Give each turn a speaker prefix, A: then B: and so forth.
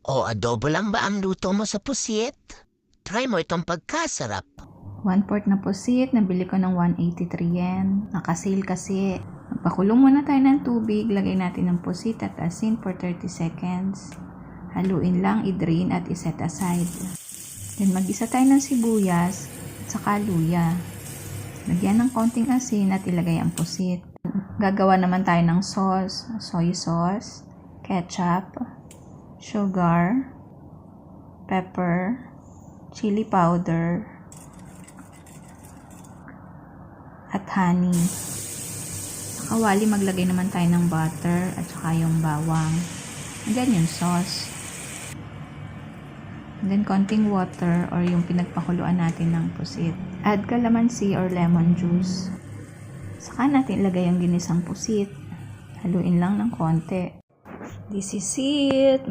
A: O adobo lang ba ang luto mo sa pusit? Try mo itong pagkasarap.
B: 1/4 na pusit, nabili ko ng 183 yen. Nakasale kasi. Magpakulong muna tayo ng tubig, lagay natin ng pusit at asin for 30 seconds. Haluin lang, i-drain at iset aside. Then mag-isa tayo ng sibuyas at saka luya. Lagyan ng konting asin at ilagay ang pusit. Gagawa naman tayo ng sauce, soy sauce, ketchup, sugar, pepper, chili powder, at honey. Sa kawali maglagay naman tayo ng butter at saka yung bawang. And then yung sauce. And then konting water or yung pinagpakuluan natin ng pusit. Add calamansi or lemon juice. Saka natin ilagay ang ginisang pusit. Haluin lang ng konti. This is it.